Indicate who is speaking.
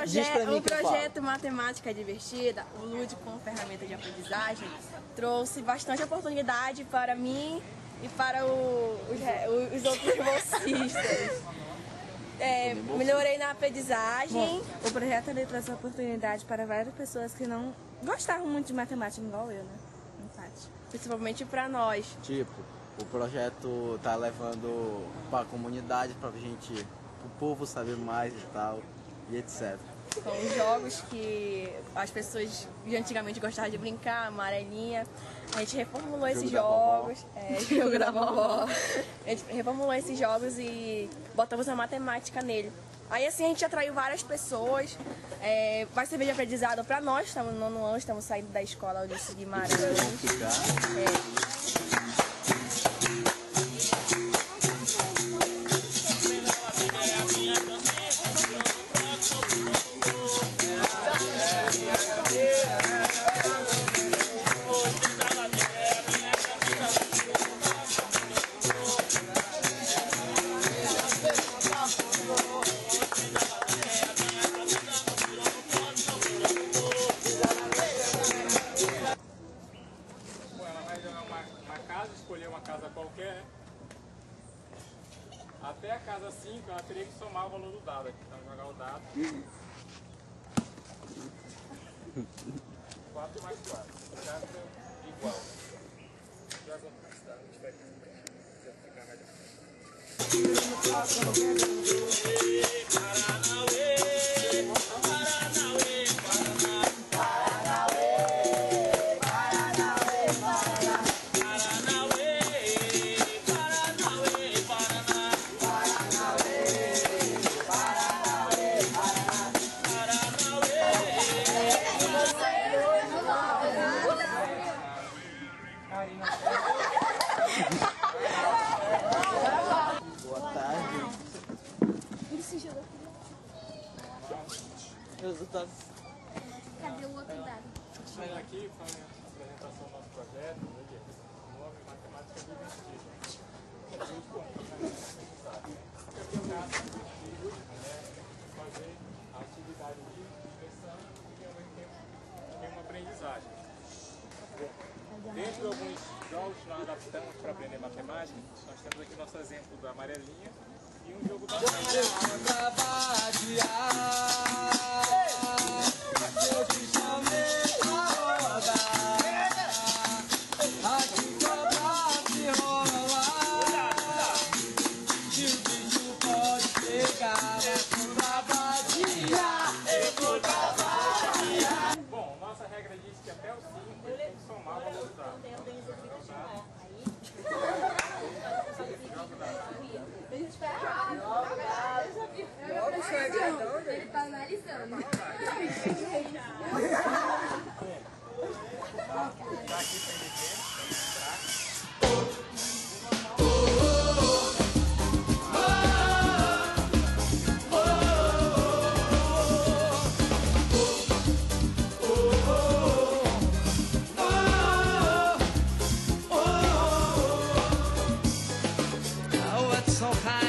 Speaker 1: O projeto Matemática Divertida, o lúdico como ferramenta de aprendizagem, trouxe bastante oportunidade para mim e para os outros bolsistas. Melhorei na aprendizagem.
Speaker 2: O projeto ele trouxe oportunidade para várias pessoas que não gostavam muito de matemática, igual eu, né?
Speaker 1: Principalmente para nós.
Speaker 3: Tipo, o projeto tá levando para a comunidade, para o povo saber mais e tal, e etc.
Speaker 1: São jogos que as pessoas de antigamente gostavam de brincar, amarelinha. A gente reformulou esses jogos. Jogo da vovó. A gente reformulou esses jogos e botamos a matemática nele. Aí assim a gente atraiu várias pessoas. Vai servir de aprendizado para nós, estamos no nono ano, estamos saindo da escola Ulisses Guimarães.
Speaker 4: Escolher uma casa qualquer, né? Até a casa 5 ela teria que somar o valor do dado aqui. Então jogar o dado. 4 mais 4. Casa igual. Joga mais dado. A gente vai carregar de
Speaker 3: Boa tarde. Resultados.
Speaker 5: Cadê o outro dado?
Speaker 4: Saindo aqui, faz a apresentação do nosso projeto, nome Matemática Divertida. Aqui é o caso de fazer a atividade de inspeção e ao mesmo tempo tem uma aprendizagem. Dentro de alguns jogos que nós adaptamos para aprender matemática, nós temos aqui nosso exemplo da amarelinha e um jogo da Bom, nossa regra diz que até o 5 tem que somar o valor do dado.
Speaker 5: Ele tá analisando.
Speaker 4: Tá aqui para ele
Speaker 6: so high.